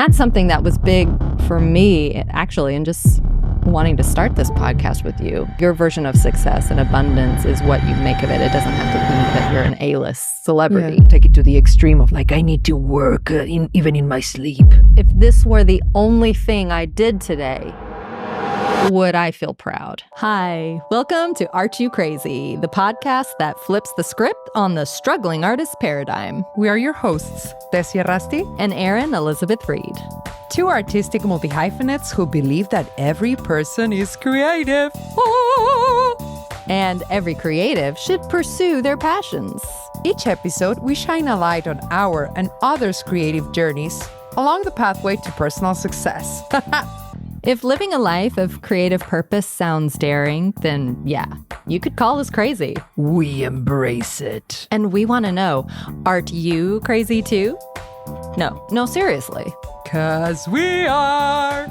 That's something that was big for me, actually, and just wanting to start this podcast with you. Your version of success and abundance is what you make of it. It doesn't have to be that you're an A-list celebrity. Yeah. Take it to the extreme of like, I need to work even in my sleep. If this were the only thing I did today, would I feel proud? Hi, welcome to Aren't You Crazy, the podcast that flips the script on the struggling artist paradigm. We are your hosts, Tessie And Erin Elizabeth Reed. two artistic multi-hyphenates who believe that every person is creative. And every creative should pursue their passions. Each episode, we shine a light on our and others' creative journeys along the pathway to personal success. If living a life of creative purpose sounds daring, then yeah, you could call us crazy. We embrace it. And we want to know, aren't you crazy too? No, seriously. 'Cause we are.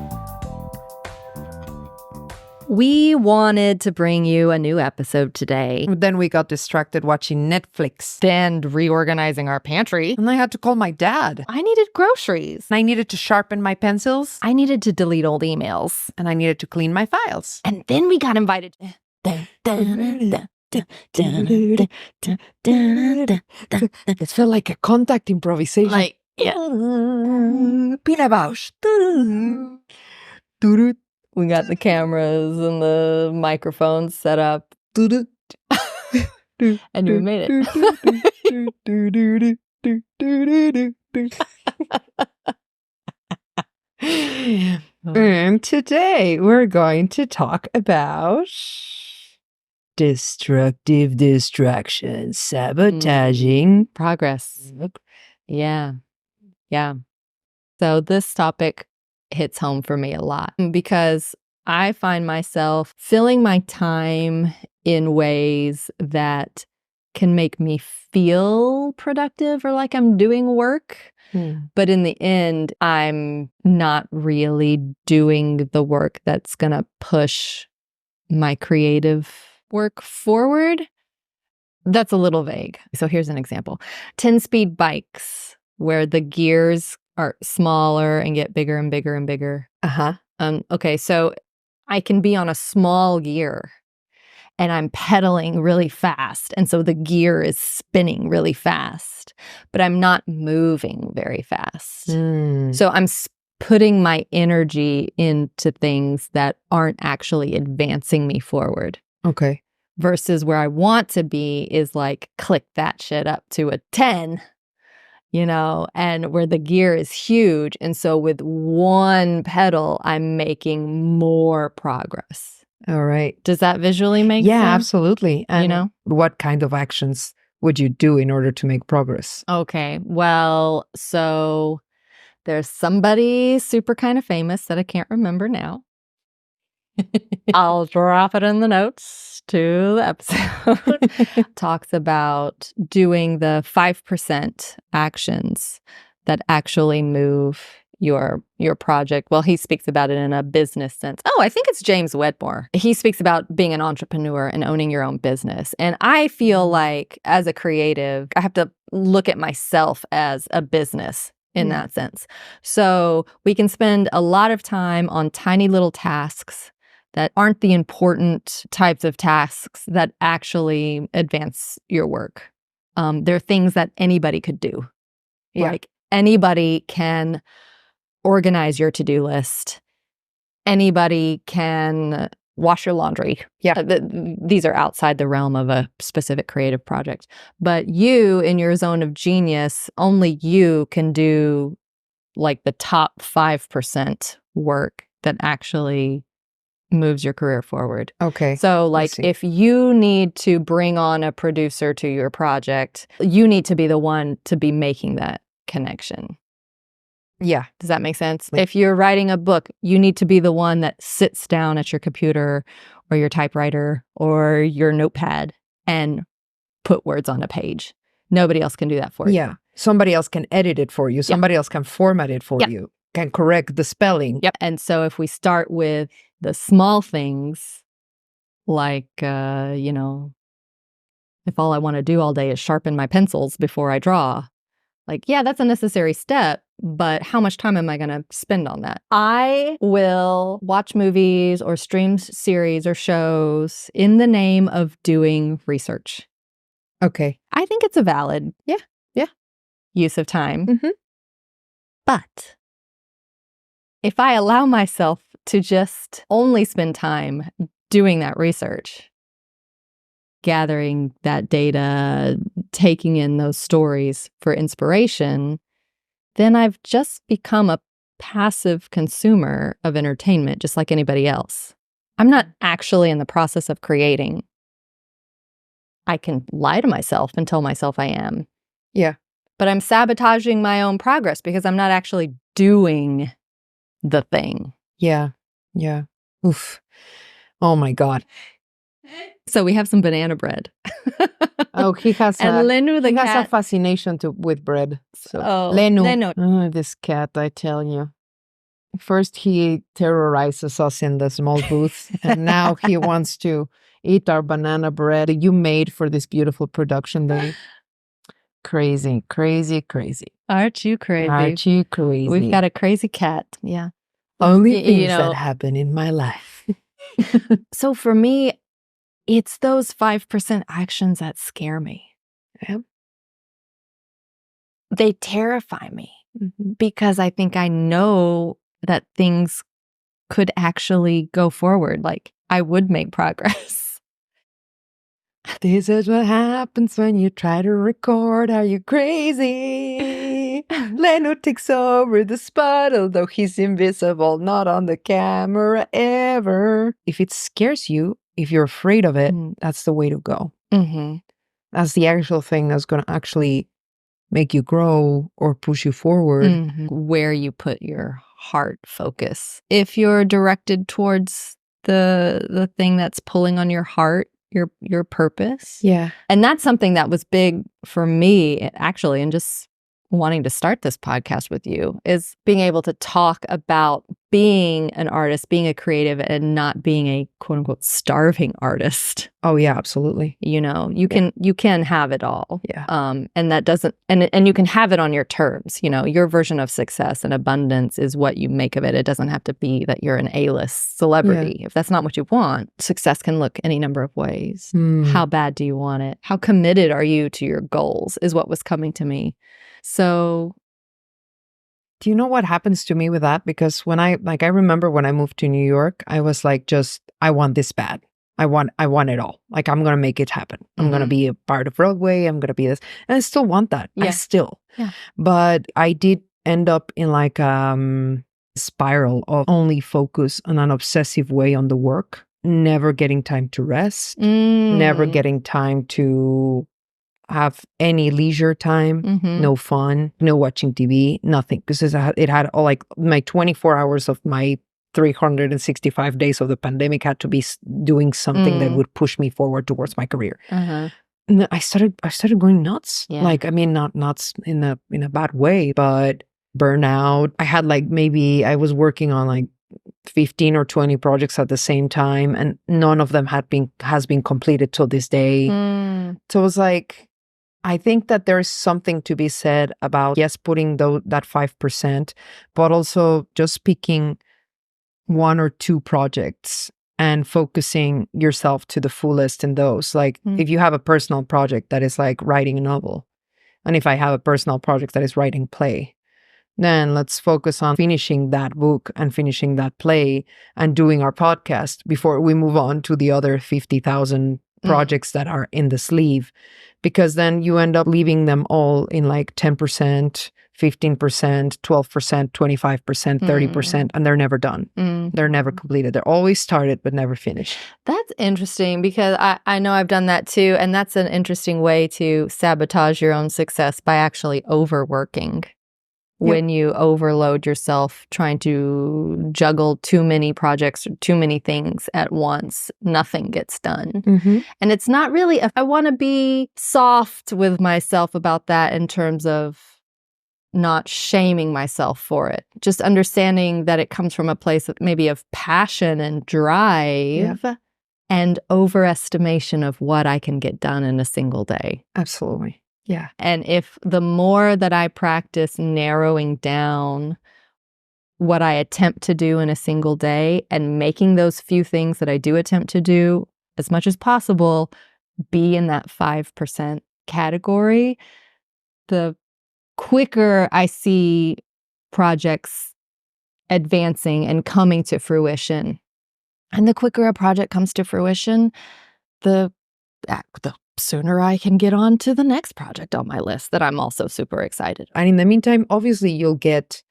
We wanted to bring you a new episode today. Then we got distracted watching Netflix. And reorganizing our pantry. And I had to call my dad. I needed groceries. I needed to sharpen my pencils. I needed to delete old emails. And I needed to clean my files. And then we got invited. It felt like a contact improvisation. Like, yeah. Pina Bausch. We got the cameras and the microphones set up. And we made it. And today we're going to talk about destructive distractions, sabotaging Progress. Yeah. So this topic hits home for me a lot because I find myself filling my time in ways that can make me feel productive or like I'm doing work. But in the end, I'm not really doing the work that's going to push my creative work forward. That's a little vague. So here's an example. 10-speed bikes where the gears are smaller and get bigger and bigger and bigger. Okay, so I can be on a small gear and I'm pedaling really fast. And so the gear is spinning really fast, but I'm not moving very fast. So I'm putting my energy into things that aren't actually advancing me forward. Okay. Versus where I want to be is like, click that shit up to a 10. And where the gear is huge. And so with one pedal, I'm making more progress. All right. Does that visually make sense? Yeah, absolutely. And what kind of actions would you do in order to make progress? Okay. Well, so there's somebody super kind of famous that I can't remember now. I'll drop it in the notes to the episode. Talks about doing the 5% actions that actually move your project. Well, he speaks about it in a business sense. Oh, I think it's James Wedmore. He speaks about being an entrepreneur and owning your own business. And I feel like as a creative, I have to look at myself as a business in that sense. So we can spend a lot of time on tiny little tasks that aren't the important types of tasks that actually advance your work. They're things that anybody could do. Yeah. Like anybody can organize your to-do list. Anybody can wash your laundry. Yeah. These are outside the realm of a specific creative project. But you, in your zone of genius, only you can do like the top 5% work that actually moves your career forward. Okay. So like if you need to bring on a producer to your project, you need to be the one to be making that connection. Yeah. Does that make sense? If you're writing a book, you need to be the one that sits down at your computer or your typewriter or your notepad and put words on a page. Nobody else can do that for you. Yeah. Somebody else can edit it for you. Somebody else can format it for you. Can correct the spelling. Yep. And so if we start with the small things, like, if all I want to do all day is sharpen my pencils before I draw, like, yeah, that's a necessary step, but how much time am I going to spend on that? I will watch movies or stream series or shows in the name of doing research. Okay. I think it's a valid use of time. Mhm. But if I allow myself to just only spend time doing that research, gathering that data, taking in those stories for inspiration, then I've just become a passive consumer of entertainment, just like anybody else. I'm not actually in the process of creating. I can lie to myself and tell myself I am. Yeah. But I'm sabotaging my own progress because I'm not actually doing the thing. Yeah. Yeah. Oof. Oh my God. So we have some banana bread. Oh, he has and Lenu the he has cat. a fascination with bread. So Lenu. Oh, this cat, I tell you. First he terrorizes us in the small booth, and now he wants to eat our banana bread that you made for this beautiful production day. Crazy, crazy, crazy. Aren't you crazy? Aren't you crazy? We've got a crazy cat. Yeah. Only things that happen in my life. So for me, it's those 5% actions that scare me. Yeah. They terrify me because I think I know that things could actually go forward. Like I would make progress. This is what happens when you try to record. Are you crazy? Leno takes over the spot, although he's invisible, not on the camera ever. If it scares you, if you're afraid of it, that's the way to go. Mm-hmm. That's the actual thing that's going to actually make you grow or push you forward. Mm-hmm. Where you put your heart focus. If you're directed towards the thing that's pulling on your heart, your purpose. Yeah. And that's something that was big for me, actually, and just wanting to start this podcast with you, is being able to talk about being an artist, being a creative, and not being a quote unquote starving artist. Oh yeah, absolutely. You know, you can have it all. Yeah. And that doesn't, and you can have it on your terms. You know, your version of success and abundance is what you make of it. It doesn't have to be that you're an A-list celebrity. Yeah. If that's not what you want, success can look any number of ways. How bad do you want it? How committed are you to your goals is what was coming to me. So do you know what happens to me with that? Because when I remember when I moved to New York, I was like, I want this bad. I want it all. Like, I'm going to make it happen. I'm going to be a part of Broadway. I'm going to be this. And I still want that. Yeah. Yeah. But I did end up in like spiral of only focus on an obsessive way on the work, never getting time to rest, never getting time to have any leisure time, no fun, no watching TV, nothing. Because it had all like my 24 hours of my 365 days of the pandemic had to be doing something that would push me forward towards my career. And I started going nuts. Yeah. Like, I mean, not nuts in a bad way, but burnout. I had like, maybe I was working on like 15 or 20 projects at the same time, and none of them has been completed till this day. So it was like, I think that there's something to be said about, yes, putting that 5%, but also just picking one or two projects and focusing yourself to the fullest in those. Like if you have a personal project that is like writing a novel, and if I have a personal project that is writing play, then let's focus on finishing that book and finishing that play and doing our podcast before we move on to the other 50,000 projects that are in the sleeve. Because then you end up leaving them all in like 10%, 15%, 12%, 25%, 30%, and they're never done. They're never completed. They're always started, but never finished. That's interesting, because I know I've done that too. And that's an interesting way to sabotage your own success, by actually overworking. When you overload yourself trying to juggle too many projects or too many things at once, nothing gets done. And it's not really, I want to be soft with myself about that in terms of not shaming myself for it. Just understanding that it comes from a place of maybe of passion and drive and overestimation of what I can get done in a single day. Absolutely. Yeah. And if the more that I practice narrowing down what I attempt to do in a single day and making those few things that I do attempt to do as much as possible be in that 5% category, the quicker I see projects advancing and coming to fruition. And the quicker a project comes to fruition, the sooner I can get on to the next project on my list that I'm also super excited about. And in the meantime, obviously you'll get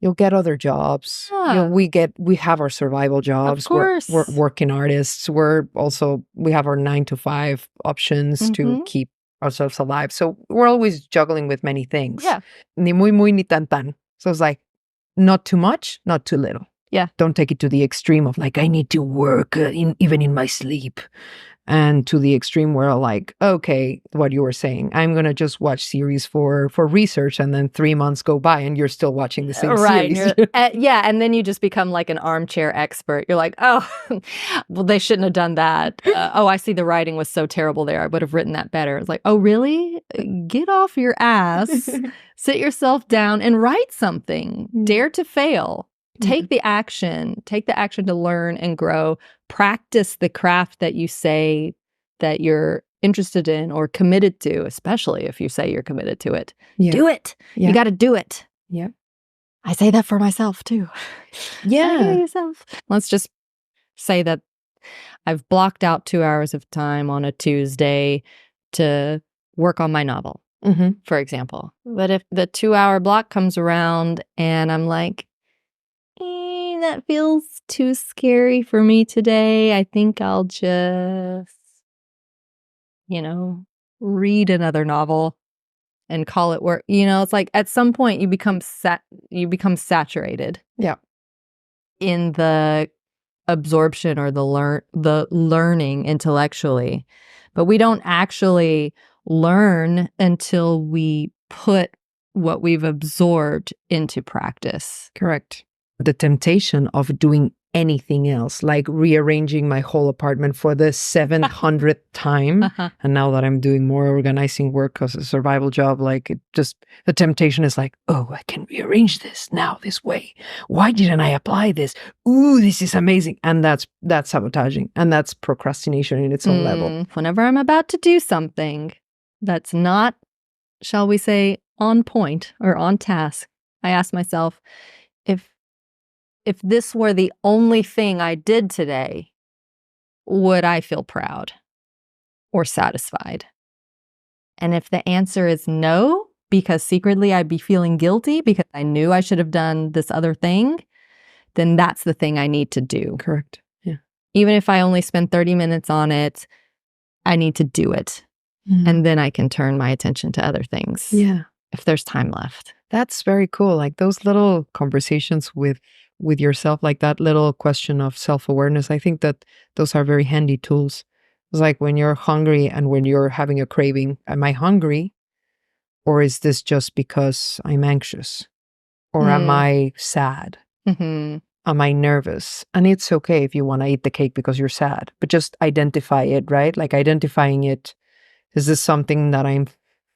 other jobs. Yeah. We have our survival jobs. Of course. We're working artists. We have our 9 to 5 options to keep ourselves alive. So we're always juggling with many things. Yeah. Ni muy, muy, ni tan, tan. So it's like, not too much, not too little. Yeah. Don't take it to the extreme of like, I need to work even in my sleep. And to the extreme where like, okay, what you were saying, I'm going to just watch series for research, and then 3 months go by and you're still watching the same series. Yeah. And then you just become like an armchair expert. You're like, oh, well, they shouldn't have done that. Oh, I see the writing was so terrible there. I would have written that better. It's like, oh, really? Get off your ass, sit yourself down and write something. Dare to fail. Take the action to learn and grow. Practice the craft that you say that you're interested in or committed to, especially if you say you're committed to it. Yeah. Do it. Yeah. You got to do it. Yeah. I say that for myself too. Yeah. Yourself. Let's just say that I've blocked out 2 hours of time on a Tuesday to work on my novel, for example. But if the 2-hour block comes around and I'm like, that feels too scary for me today, I think I'll just, read another novel and call it work. It's like at some point you become saturated. Yeah. In the absorption or the learning intellectually. But we don't actually learn until we put what we've absorbed into practice. Correct. The temptation of doing anything else, like rearranging my whole apartment for the 700th time. And now that I'm doing more organizing work as a survival job, like the temptation is like, oh, I can rearrange this now this way. Why didn't I apply this? Ooh, this is amazing. And that's sabotaging. And that's procrastination in its own level. Whenever I'm about to do something that's not, shall we say, on point or on task, I ask myself, if this were the only thing I did today, would I feel proud or satisfied? And if the answer is no, because secretly I'd be feeling guilty because I knew I should have done this other thing, then that's the thing I need to do. Correct. Yeah. Even if I only spend 30 minutes on it, I need to do it. And then I can turn my attention to other things. Yeah. If there's time left. That's very cool. Like those little conversations with yourself, like that little question of self-awareness. I think that those are very handy tools. It's like when you're hungry and when you're having a craving, am I hungry? Or is this just because I'm anxious? Or am I sad? Am I nervous? And it's okay if you want to eat the cake because you're sad, but just identify it, right? Like identifying it. Is this something that I'm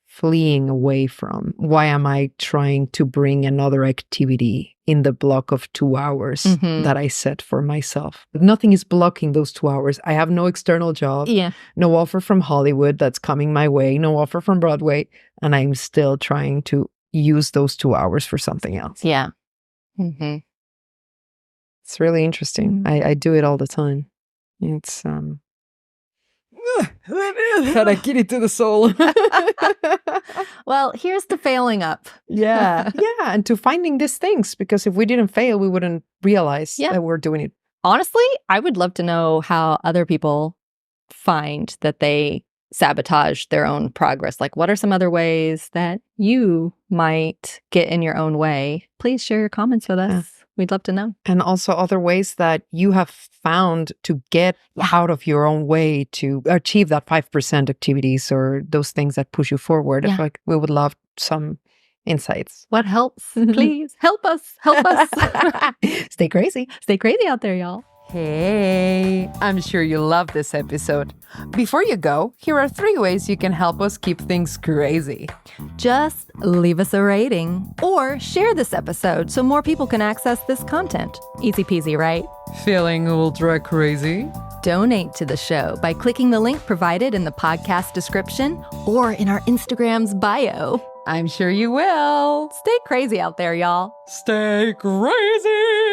fleeing away from? Why am I trying to bring another activity in the block of 2 hours that I set for myself? Nothing is blocking those 2 hours. I have no external job, no offer from Hollywood that's coming my way, no offer from Broadway, and I'm still trying to use those 2 hours for something else. Yeah. It's really interesting. I do it all the time. It's Harakiri to the soul. Well, here's the failing up. Yeah. And to finding these things, because if we didn't fail, we wouldn't realize that we're doing it. Honestly, I would love to know how other people find that they sabotage their own progress. Like, what are some other ways that you might get in your own way? Please share your comments with us. Yeah. We'd love to know. And also other ways that you have found to get out of your own way to achieve that 5% activities or those things that push you forward. Yeah. Like, we would love some insights. What helps? Please help us. Help us. Stay crazy. Stay crazy out there, y'all. Hey, I'm sure you love this episode. Before you go, here are 3 ways you can help us keep things crazy. Just leave us a rating or share this episode so more people can access this content. Easy peasy, right? Feeling ultra crazy? Donate to the show by clicking the link provided in the podcast description or in our Instagram's bio. I'm sure you will. Stay crazy out there, y'all. Stay crazy!